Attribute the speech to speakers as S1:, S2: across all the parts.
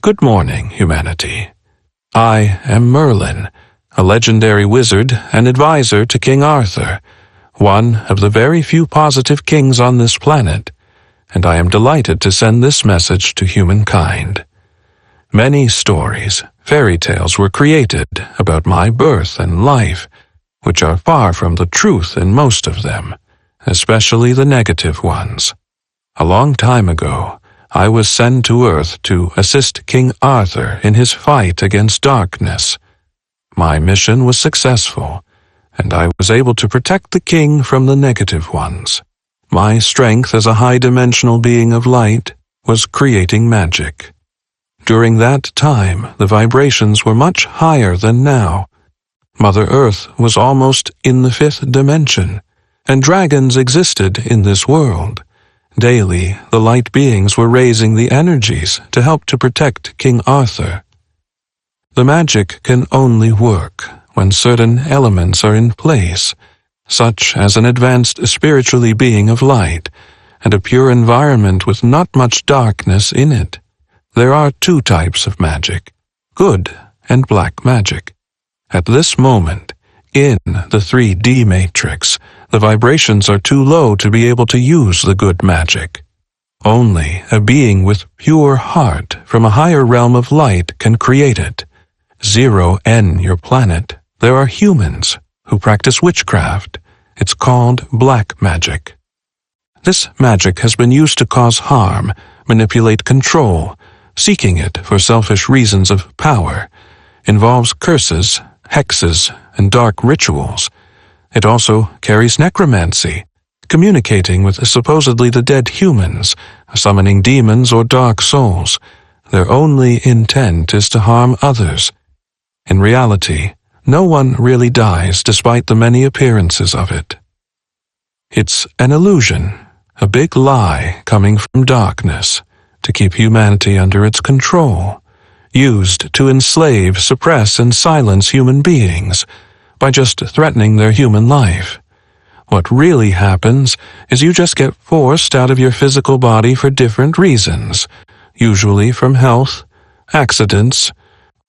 S1: Good morning, humanity. I am Merlin, a legendary wizard and advisor to King Arthur, one of the very few positive kings on this planet, and I am delighted to send this message to humankind. Many stories, fairy tales were created about my birth and life, which are far from the truth in most of them, especially the negative ones. A long time ago, I was sent to Earth to assist King Arthur in his fight against darkness. My mission was successful, and I was able to protect the king from the negative ones. My strength as a high-dimensional being of light was creating magic. During that time, the vibrations were much higher than now. Mother Earth was almost in the fifth dimension, and dragons existed in this world. Daily, the light beings were raising the energies to help to protect King Arthur. The magic can only work when certain elements are in place, such as an advanced spiritually being of light and a pure environment with not much darkness in it. There are two types of magic, good and black magic. At this moment, in the 3D matrix, the vibrations are too low to be able to use the good magic. Only a being with pure heart from a higher realm of light can create it. 0N your planet, there are humans who practice witchcraft. It's called black magic. This magic has been used to cause harm, manipulate control, seeking it for selfish reasons of power, involves curses, hexes, and dark rituals. It also carries necromancy, communicating with supposedly the dead humans, summoning demons or dark souls. Their only intent is to harm others. In reality, no one really dies despite the many appearances of it. It's an illusion, a big lie coming from darkness to keep humanity under its control, used to enslave, suppress, and silence human beings by just threatening their human life. What really happens is you just get forced out of your physical body for different reasons, usually from health, accidents,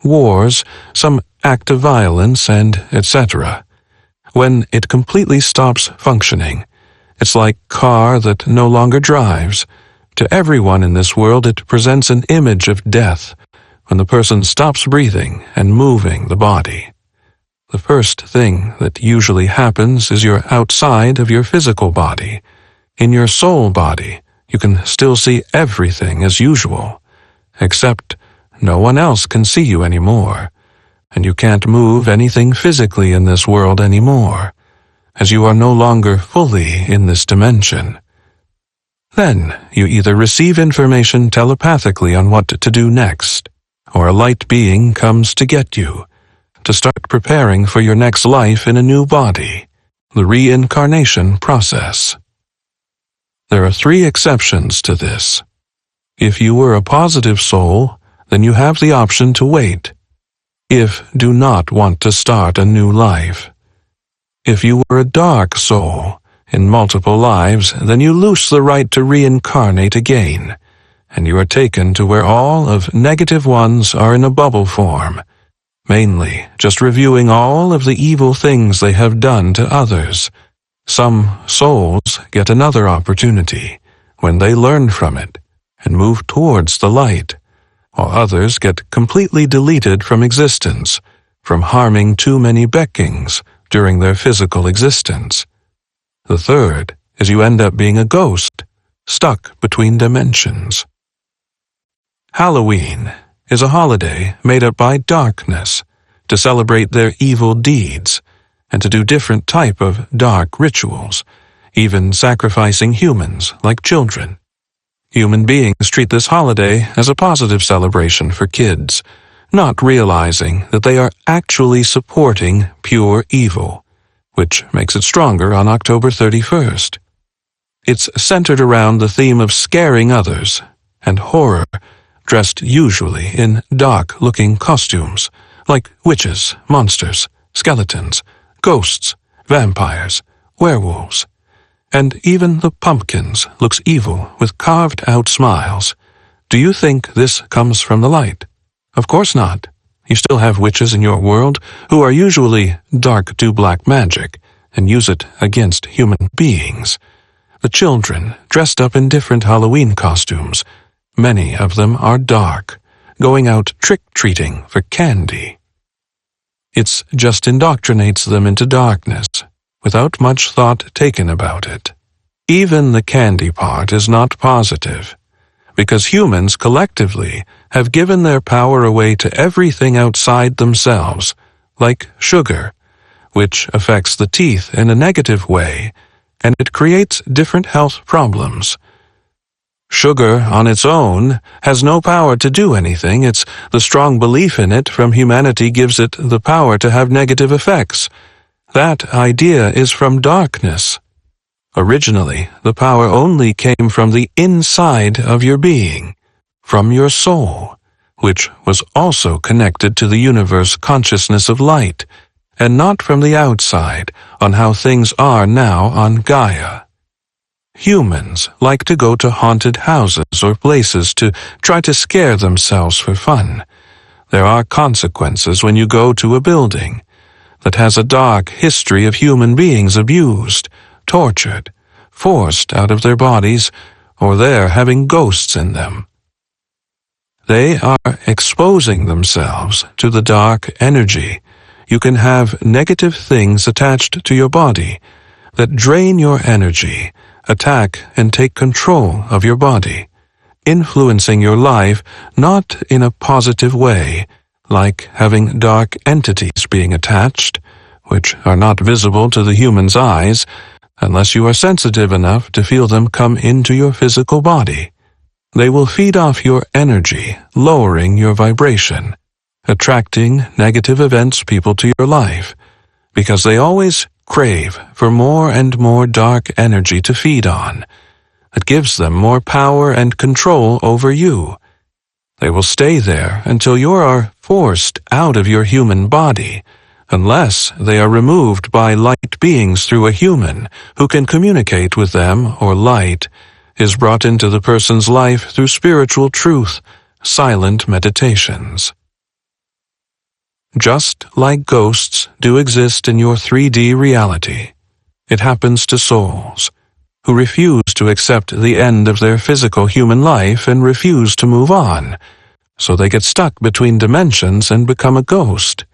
S1: wars, some act of violence, and etc. When it completely stops functioning, it's like a car that no longer drives. To everyone in this world, it presents an image of death when the person stops breathing and moving the body. The first thing that usually happens is you're outside of your physical body. In your soul body, you can still see everything as usual, except no one else can see you anymore, and you can't move anything physically in this world anymore, as you are no longer fully in this dimension. Then you either receive information telepathically on what to do next, or a light being comes to get you, to start preparing for your next life in a new body, the reincarnation process. There are 3 exceptions to this. If you were a positive soul, then you have the option to wait. If do not want to start a new life. If you were a dark soul, in multiple lives, then you lose the right to reincarnate again, and you are taken to where all of negative ones are in a bubble form, mainly just reviewing all of the evil things they have done to others. Some souls get another opportunity when they learn from it and move towards the light, while others get completely deleted from existence, from harming too many beings during their physical existence. The third is you end up being a ghost, stuck between dimensions. Halloween is a holiday made up by darkness to celebrate their evil deeds and to do different type of dark rituals, even sacrificing humans like children. Human beings treat this holiday as a positive celebration for kids, not realizing that they are actually supporting pure evil, which makes it stronger on October 31st. It's centered around the theme of scaring others and horror, dressed usually in dark-looking costumes, like witches, monsters, skeletons, ghosts, vampires, werewolves. And even the pumpkins looks evil with carved-out smiles, Do you think this comes from the light? Of course not. You still have witches in your world who are usually dark to black magic and use it against human beings. The children, dressed up in different Halloween costumes, many of them are dark, going out trick-treating for candy. It just indoctrinates them into darkness, without much thought taken about it. Even the candy part is not positive, because humans collectively have given their power away to everything outside themselves, like sugar, which affects the teeth in a negative way, and it creates different health problems. Sugar on its own has no power to do anything. It's the strong belief in it from humanity gives it the power to have negative effects. That idea is from darkness. Originally, the power only came from the inside of your being, from your soul, which was also connected to the universe consciousness of light, and not from the outside on how things are now on Gaia. Humans like to go to haunted houses or places to try to scare themselves for fun. There are consequences when you go to a building that has a dark history of human beings abused, tortured, forced out of their bodies, or they're having ghosts in them. They are exposing themselves to the dark energy. You can have negative things attached to your body that drain your energy, attack and take control of your body, influencing your life not in a positive way, like having dark entities being attached, which are not visible to the human's eyes, unless you are sensitive enough to feel them come into your physical body. They will feed off your energy, lowering your vibration, attracting negative events people to your life, because they always crave for more and more dark energy to feed on. It gives them more power and control over you. They will stay there until you are forced out of your human body, unless they are removed by light beings through a human who can communicate with them, or light is brought into the person's life through spiritual truth, silent meditations. Just like ghosts do exist in your 3D reality, it happens to souls who refuse to accept the end of their physical human life and refuse to move on, so they get stuck between dimensions and become a ghost.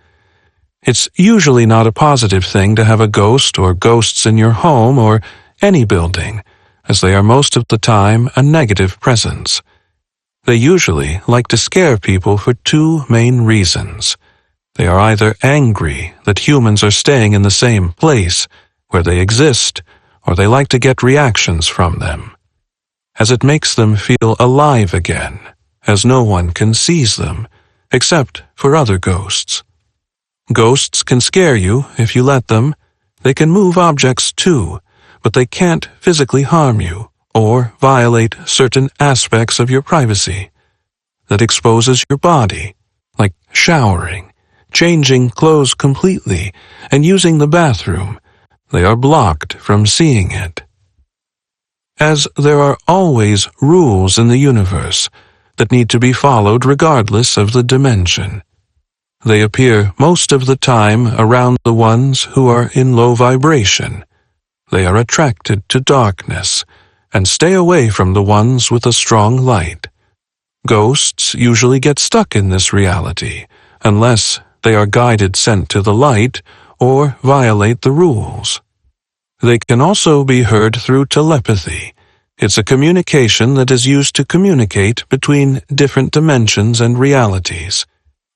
S1: It's usually not a positive thing to have a ghost or ghosts in your home or any building, as they are most of the time a negative presence. They usually like to scare people for two main reasons. They are either angry that humans are staying in the same place where they exist, or they like to get reactions from them, as it makes them feel alive again, as no one can seize them, except for other ghosts. Ghosts can scare you if you let them. They can move objects too, but they can't physically harm you or violate certain aspects of your privacy. That exposes your body, like showering, changing clothes completely, and using the bathroom. They are blocked from seeing it. As there are always rules in the universe that need to be followed regardless of the dimension. They appear most of the time around the ones who are in low vibration. They are attracted to darkness and stay away from the ones with a strong light. Ghosts usually get stuck in this reality unless they are guided sent to the light or violate the rules. They can also be heard through telepathy. It's a communication that is used to communicate between different dimensions and realities.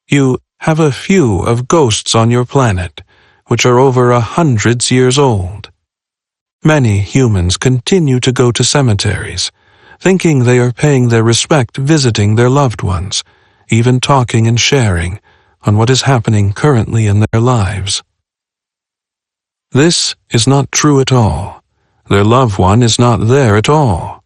S1: You have a few of ghosts on your planet, which are over 100 years old. Many humans continue to go to cemeteries, thinking they are paying their respect visiting their loved ones, even talking and sharing on what is happening currently in their lives. This is not true at all. Their loved one is not there at all.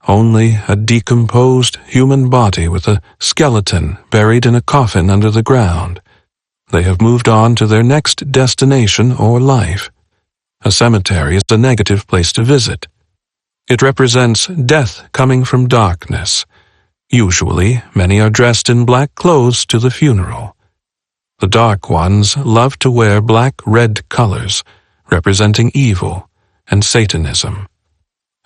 S1: Only a decomposed human body with a skeleton buried in a coffin under the ground. They have moved on to their next destination or life. A cemetery is a negative place to visit. It represents death coming from darkness. Usually, many are dressed in black clothes to the funeral. The dark ones love to wear black-red colors, representing evil and Satanism.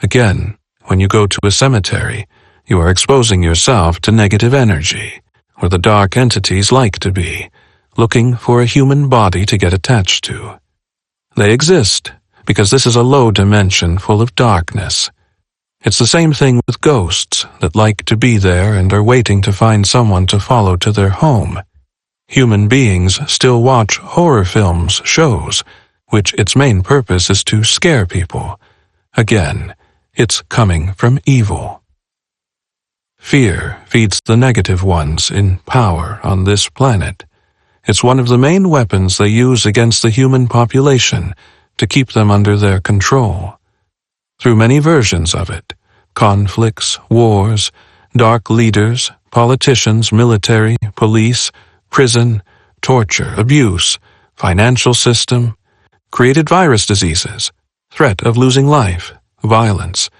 S1: Again, when you go to a cemetery, you are exposing yourself to negative energy, where the dark entities like to be, looking for a human body to get attached to. They exist because this is a low dimension full of darkness. It's the same thing with ghosts that like to be there and are waiting to find someone to follow to their home. Human beings still watch horror films, shows, which its main purpose is to scare people. Again, it's coming from evil. Fear feeds the negative ones in power on this planet. It's one of the main weapons they use against the human population to keep them under their control. Through many versions of it, conflicts, wars, dark leaders, politicians, military, police, prison, torture, abuse, financial system, created virus diseases, threat of losing life, violence,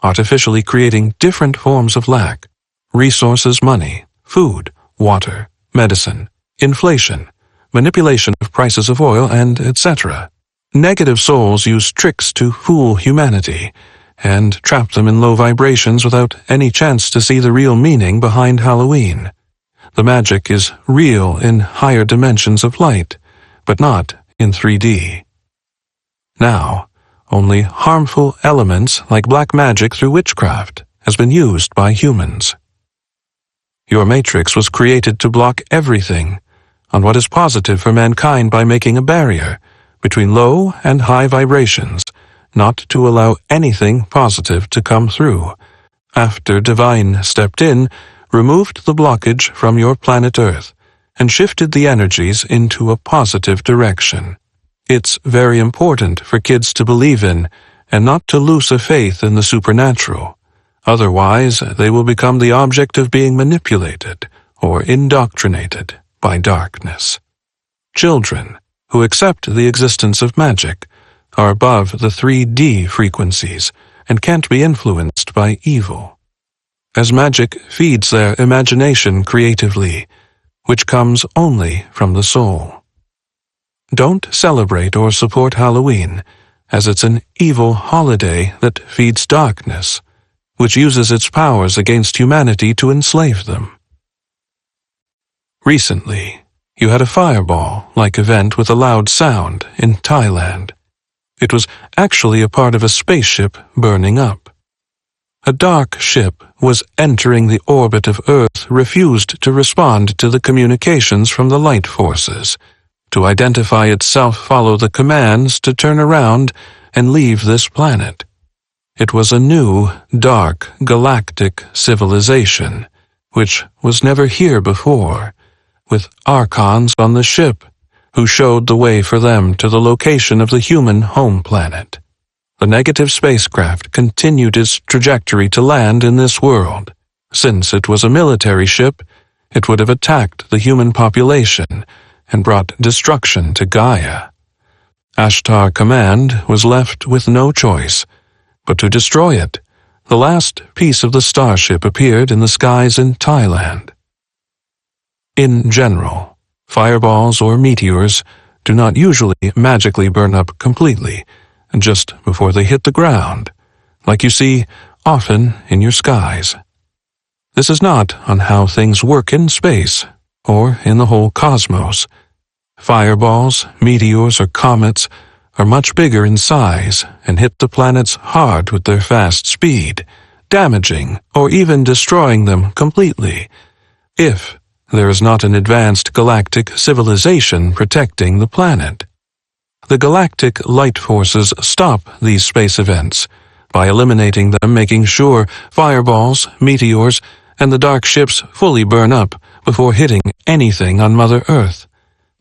S1: artificially creating different forms of lack, resources, money, food, water, medicine, inflation, manipulation of prices of oil, and etc. Negative souls use tricks to fool humanity and trap them in low vibrations without any chance to see the real meaning behind Halloween. The magic is real in higher dimensions of light, but not in 3D. Now, only harmful elements like black magic through witchcraft has been used by humans. Your matrix was created to block everything on what is positive for mankind by making a barrier between low and high vibrations, not to allow anything positive to come through. After Divine stepped in, removed the blockage from your planet Earth, and shifted the energies into a positive direction. It's very important for kids to believe in and not to lose a faith in the supernatural. Otherwise, they will become the object of being manipulated or indoctrinated by darkness. Children who accept the existence of magic are above the 3D frequencies and can't be influenced by evil, as magic feeds their imagination creatively, which comes only from the soul. Don't celebrate or support Halloween, as it's an evil holiday that feeds darkness, which uses its powers against humanity to enslave them. Recently, you had a fireball-like event with a loud sound in Thailand. It was actually a part of a spaceship burning up. A dark ship was entering the orbit of Earth, refused to respond to the communications from the light forces. To identify itself, follow the commands to turn around and leave this planet. It was a new, dark, galactic civilization, which was never here before, with archons on the ship, who showed the way for them to the location of the human home planet. The negative spacecraft continued its trajectory to land in this world. Since it was a military ship, it would have attacked the human population and brought destruction to Gaia. Ashtar Command was left with no choice but to destroy it. The last piece of the starship appeared in the skies in Thailand. In general, fireballs or meteors do not usually magically burn up completely just before they hit the ground, like you see often in your skies. This is not on how things work in space or in the whole cosmos. Fireballs, meteors, or comets are much bigger in size and hit the planets hard with their fast speed, damaging or even destroying them completely, if there is not an advanced galactic civilization protecting the planet. The galactic light forces stop these space events by eliminating them, making sure fireballs, meteors, and the dark ships fully burn up before hitting anything on Mother Earth.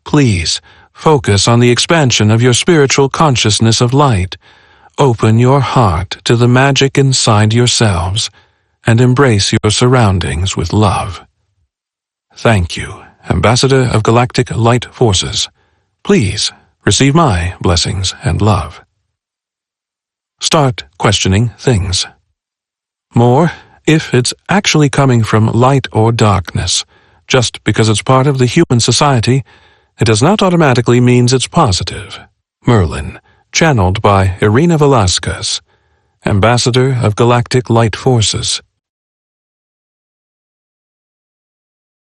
S1: Please focus on the expansion of your spiritual consciousness of light. Open your heart to the magic inside yourselves and embrace your surroundings with love. Thank you, Ambassador of Galactic Light Forces. Please receive my blessings and love. Start questioning things. More if it's actually coming from light or darkness. Just because it's part of the human society, it does not automatically mean it's positive. Merlin, channeled by Erena Velazquez, Ambassador of Galactic Light Forces.